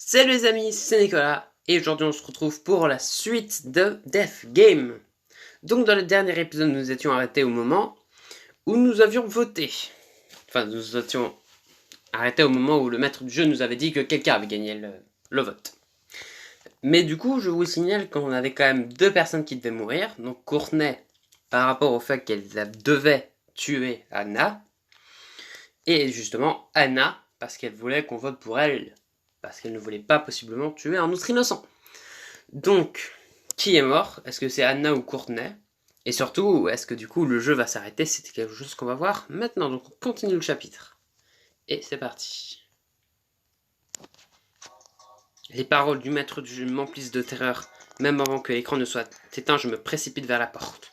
Salut les amis, c'est Nicolas, et aujourd'hui on se retrouve pour la suite de Death Game. Donc dans le dernier épisode, nous étions arrêtés au moment où nous avions voté. Enfin, nous étions arrêtés au moment où le maître du jeu nous avait dit que quelqu'un avait gagné le vote. Mais du coup, je vous signale qu'on avait quand même deux personnes qui devaient mourir. Donc Courtenay, par rapport au fait qu'elle devait tuer Anna. Et justement, Anna, parce qu'elle voulait qu'on vote pour elle. Parce qu'elle ne voulait pas possiblement tuer un autre innocent. Donc, qui est mort? Est-ce que c'est Anna ou Courtenay? Et surtout, est-ce que du coup le jeu va s'arrêter? C'était quelque chose qu'on va voir maintenant. Donc on continue le chapitre. Et c'est parti. Les paroles du maître du jeu m'emplissent de terreur. Même avant que l'écran ne soit éteint, je me précipite vers la porte.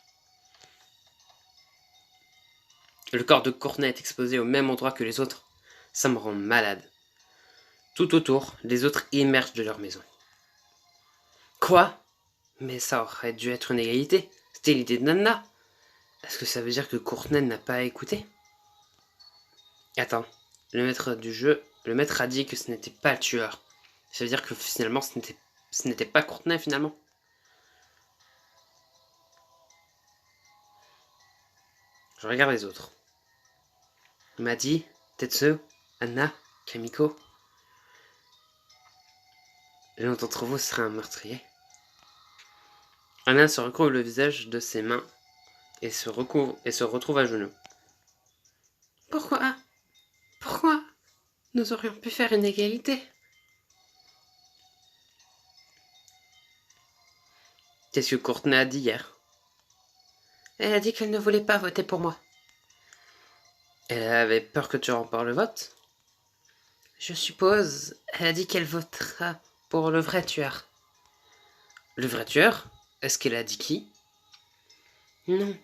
Le corps de Courtenay est exposé au même endroit que les autres. Ça me rend malade. Tout autour, les autres émergent de leur maison. Quoi? Mais ça aurait dû être une égalité. C'était l'idée de Nana. Est-ce que ça veut dire que Courtenay n'a pas écouté? Attends, le maître a dit que ce n'était pas le tueur. Ça veut dire que finalement ce n'était pas Courtenay finalement. Je regarde les autres. Madi, Tetsu, Anna, Kamiko. L'un d'entre vous serait un meurtrier. Anna se recouvre le visage de ses mains et se retrouve à genoux. Pourquoi? Pourquoi? Nous aurions pu faire une égalité. Qu'est-ce que Courtenay a dit hier? Elle a dit qu'elle ne voulait pas voter pour moi. Elle avait peur que tu remportes le vote? Je suppose. Elle a dit qu'elle votera pour le vrai tueur. Le vrai tueur? Est-ce qu'elle a dit qui? Non,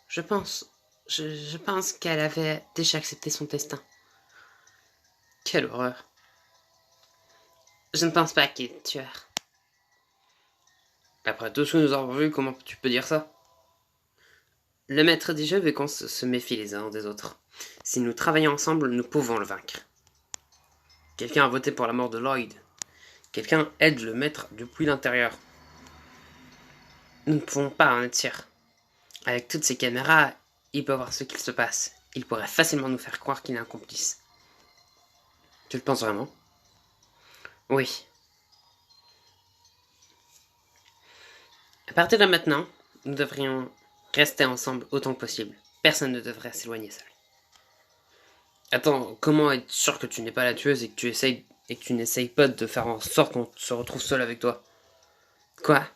je pense. Je pense qu'elle avait déjà accepté son destin. Quelle horreur. Je ne pense pas qu'il est tueur. Après tout ce que nous avons vu, comment tu peux dire ça? Le maître du jeu veut qu'on se méfie les uns des autres. Si nous travaillons ensemble, nous pouvons le vaincre. Quelqu'un a voté pour la mort de Lloyd. Quelqu'un aide le maître depuis l'intérieur. Nous ne pouvons pas en être sûrs. Avec toutes ces caméras, il peut voir ce qu'il se passe. Il pourrait facilement nous faire croire qu'il est un complice. Tu le penses vraiment? Oui. À partir de maintenant, nous devrions rester ensemble autant que possible. Personne ne devrait s'éloigner seul. Attends, comment être sûr que tu n'es pas la tueuse et que tu n'essayes pas de faire en sorte qu'on se retrouve seul avec toi? Quoi?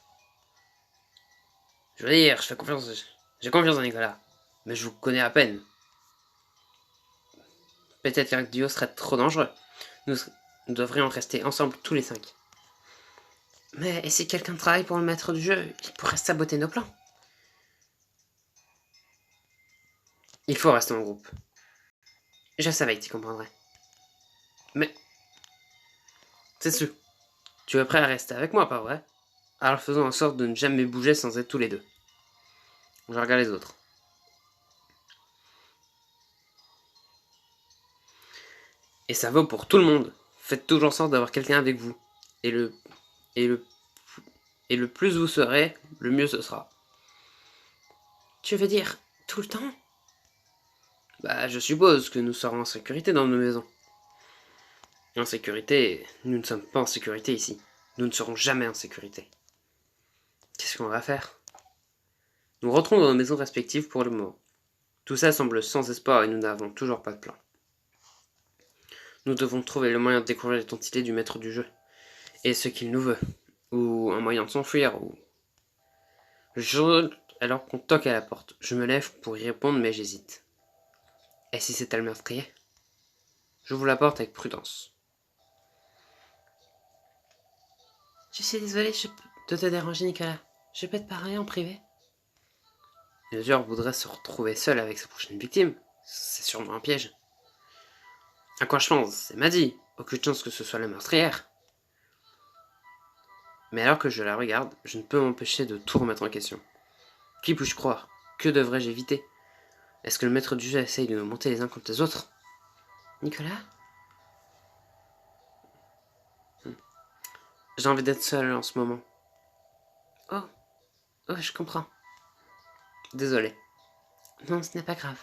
Je veux dire, j'ai confiance en Nicolas, mais je vous connais à peine. Peut-être qu'un duo serait trop dangereux. Nous devrions rester ensemble tous les 5. Mais si quelqu'un travaille pour le maître du jeu, il pourrait saboter nos plans. Il faut rester en groupe. Je savais que tu comprendrais. Mais, c'est sûr, tu es prêt à rester avec moi, pas vrai? Alors faisons en sorte de ne jamais bouger sans être tous les deux. Je regarde les autres. Et ça vaut pour tout le monde. Faites toujours en sorte d'avoir quelqu'un avec vous. Et le, et le, et le plus vous serez, le mieux ce sera. Tu veux dire tout le temps? Bah, je suppose que nous serons en sécurité dans nos maisons. En sécurité, nous ne sommes pas en sécurité ici. Nous ne serons jamais en sécurité. Qu'est-ce qu'on va faire? Nous rentrons dans nos maisons respectives pour le moment. Tout ça semble sans espoir et nous n'avons toujours pas de plan. Nous devons trouver le moyen de découvrir l'identité du maître du jeu. Et ce qu'il nous veut. Ou un moyen de s'enfuir, ou... Alors qu'on toque à la porte. Je me lève pour y répondre, mais j'hésite. Et si c'était le meurtrier? J'ouvre la porte avec prudence. Je suis désolée de te déranger, Nicolas. Je peux te parler en privé? Le tueur voudrait se retrouver seul avec sa prochaine victime. C'est sûrement un piège. À quoi je pense? C'est Maddy. Aucune chance que ce soit la meurtrière. Mais alors que je la regarde, je ne peux m'empêcher de tout remettre en question. Qui puis-je croire? Que devrais-je éviter? Est-ce que le maître du jeu essaye de nous monter les uns contre les autres? Nicolas? J'ai envie d'être seule en ce moment. Oh, oh, je comprends. Désolé. Non, ce n'est pas grave.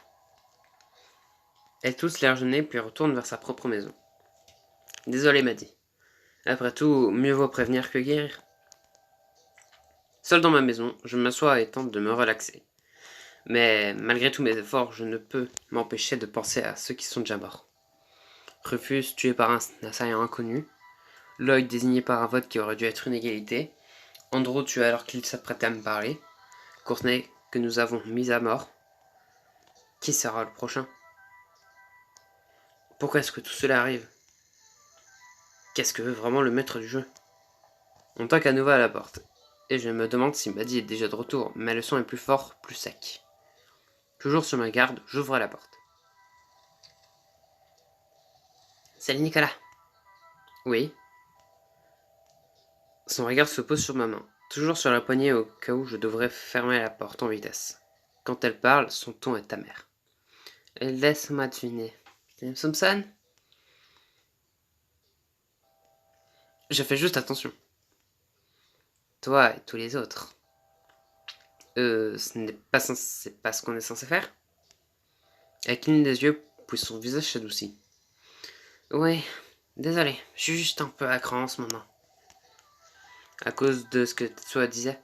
Elle tousse l'air gêné puis retourne vers sa propre maison. Désolé, m'a dit. Après tout, mieux vaut prévenir que guérir. Seul dans ma maison, je m'assois et tente de me relaxer. Mais malgré tous mes efforts, je ne peux m'empêcher de penser à ceux qui sont déjà morts. Rufus, tué par un assaillant inconnu. Lloyd, désigné par un vote qui aurait dû être une égalité. Andrew, tué alors qu'il s'apprêtait à me parler. Courtney, que nous avons mis à mort. Qui sera le prochain? Pourquoi est-ce que tout cela arrive? Qu'est-ce que veut vraiment le maître du jeu? On toque à nouveau à la porte, et je me demande si Maddie est déjà de retour, mais le son est plus fort, plus sec. Toujours sur ma garde, j'ouvre la porte. Salut Nicolas. Oui. Son regard se pose sur ma main, toujours sur la poignée au cas où je devrais fermer la porte en vitesse. Quand elle parle, son ton est amer. Laisse-moi deviner. Tu me soupçonnes? Je fais juste attention. Toi et tous les autres. Ce n'est pas, c'est pas ce qu'on est censé faire? Elle cligne des yeux, puis son visage s'adoucit. Oui, désolé, je suis juste un peu à cran en ce moment. À cause de ce que Tetsuo disait.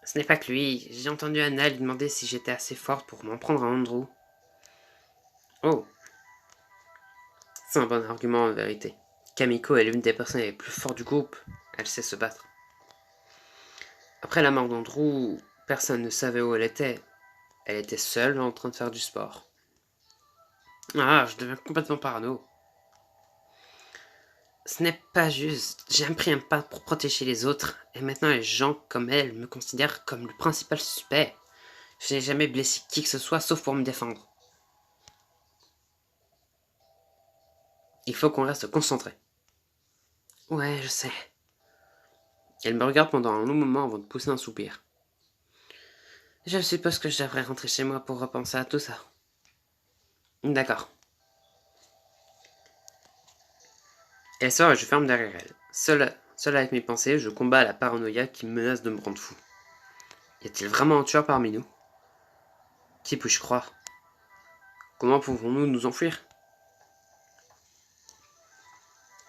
Ce n'est pas que lui, j'ai entendu Anna lui demander si j'étais assez forte pour m'en prendre à Andrew. Oh. C'est un bon argument en vérité. Kamiko est l'une des personnes les plus fortes du groupe. Elle sait se battre. Après la mort d'Andrew, personne ne savait où elle était. Elle était seule en train de faire du sport. Ah, je deviens complètement parano. Ce n'est pas juste. J'ai pris un pas pour protéger les autres, et maintenant les gens comme elle me considèrent comme le principal suspect. Je n'ai jamais blessé qui que ce soit sauf pour me défendre. Il faut qu'on reste concentré. Ouais, je sais. Elle me regarde pendant un long moment avant de pousser un soupir. Je suppose que je devrais rentrer chez moi pour repenser à tout ça. D'accord. Elle sort et je ferme derrière elle. Seul avec mes pensées, je combats la paranoïa qui menace de me rendre fou. Y a-t-il vraiment un tueur parmi nous? Qui puis-je croire? Comment pouvons-nous nous enfuir?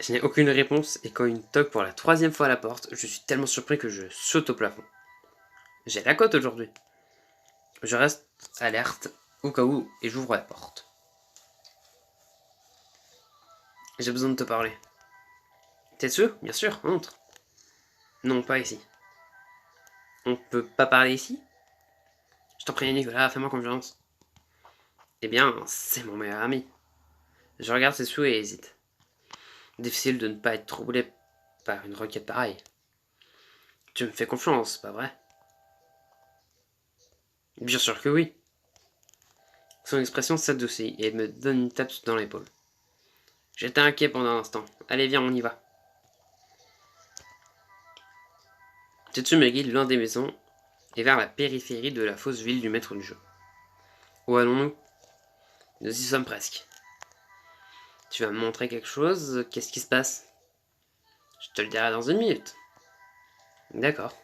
Je n'ai aucune réponse et quand une toque pour la 3e fois à la porte, je suis tellement surpris que je saute au plafond. J'ai la cote aujourd'hui. Je reste alerte au cas où et j'ouvre la porte. J'ai besoin de te parler. Tetsu, bien sûr, entre. Non, pas ici. On peut pas parler ici? Je t'en prie, Nicolas, fais-moi confiance. Eh bien, c'est mon meilleur ami. Je regarde Tetsu et hésite. Difficile de ne pas être troublé par une requête pareille. Tu me fais confiance, pas vrai? Bien sûr que oui. Son expression s'adoucit et me donne une tape dans l'épaule. J'étais inquiet pendant un instant. Allez, viens, on y va. Tetsu me guide loin des maisons et vers la périphérie de la fausse ville du maître du jeu. Où allons-nous? Nous y sommes presque. Tu vas me montrer quelque chose? Qu'est-ce qui se passe? Je te le dirai dans une minute. D'accord.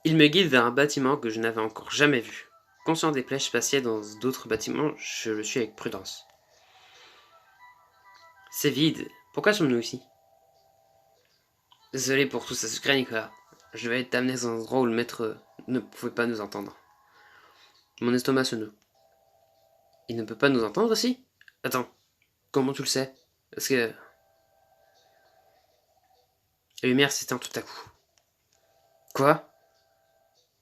Il me guide vers un bâtiment que je n'avais encore jamais vu. Conscient des plèches spatiées dans d'autres bâtiments, je le suis avec prudence. C'est vide. Pourquoi sommes-nous ici? Désolé pour tout ce secret, Nicolas. Je vais t'amener dans un endroit où le maître ne pouvait pas nous entendre. Mon estomac se noue. Il ne peut pas nous entendre aussi? Attends, comment tu le sais? Parce que... La lumière s'éteint tout à coup. Quoi?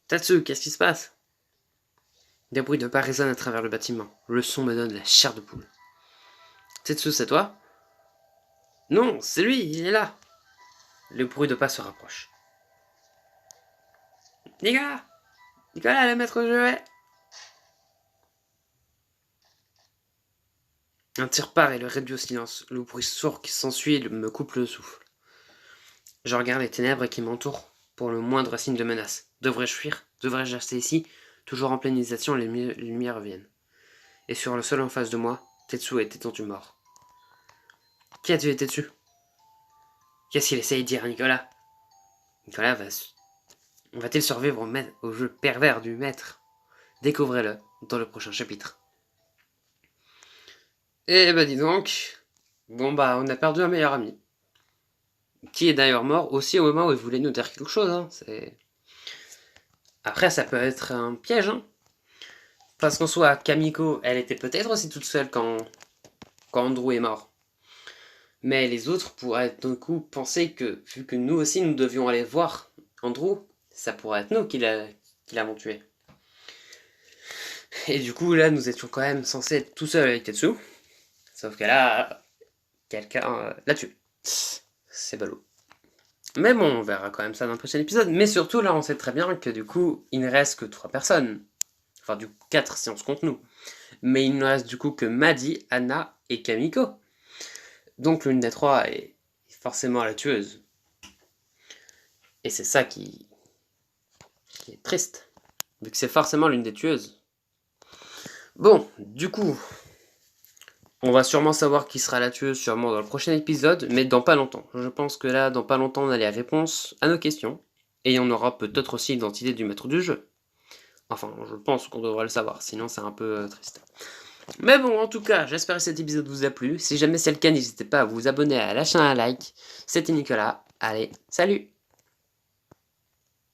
Tatsu, qu'est-ce qui se passe? Des bruits de pas résonnent à travers le bâtiment. Le son me donne la chair de poule. Tetsu, c'est toi? Non, c'est lui, il est là. Le bruit de pas se rapproche. Nicolas! Nicolas, le maître de jeu est... Un tir part et le réduit au silence. Le bruit sourd qui s'ensuit me coupe le souffle. Je regarde les ténèbres qui m'entourent pour le moindre signe de menace. Devrais-je fuir? Devrais-je rester ici? Toujours en pleine hésitation, les lumières reviennent. Et sur le sol en face de moi, Tetsu est étendu mort. Qui a-t-il été dessus? Qu'est-ce qu'il essaye de dire, Nicolas? Nicolas va-t-il survivre au jeu pervers du maître? Découvrez-le dans le prochain chapitre. Eh ben dis donc, bon bah on a perdu un meilleur ami. Qui est d'ailleurs mort aussi au moment où il voulait nous dire quelque chose. Hein. Après ça peut être un piège. Hein. Parce qu'en soit Kamiko, elle était peut-être aussi toute seule quand Andrew est mort. Mais les autres pourraient d'un coup penser que, vu que nous aussi nous devions aller voir Andrew, ça pourrait être nous qui l'avons tué. Et du coup là nous étions quand même censés être tout seuls avec Tetsu. Sauf que là, quelqu'un l'a tué. C'est ballot. Mais bon, on verra quand même ça dans le prochain épisode. Mais surtout, là, on sait très bien que du coup, il ne reste que 3 personnes. Enfin, du coup, 4 si on se compte nous. Mais il ne reste du coup que Maddie, Anna et Kamiko. Donc l'une des 3 est forcément la tueuse. Et c'est ça qui est triste. Vu que c'est forcément l'une des tueuses. Bon, du coup, on va sûrement savoir qui sera la tueuse sûrement dans le prochain épisode, mais dans pas longtemps. Je pense que là, dans pas longtemps, on a les réponses à nos questions. Et on aura peut-être aussi l'identité du maître du jeu. Enfin, je pense qu'on devrait le savoir, sinon c'est un peu triste. Mais bon, en tout cas, j'espère que cet épisode vous a plu. Si jamais c'est le cas, n'hésitez pas à vous abonner, à lâcher un like. C'était Nicolas. Allez, salut!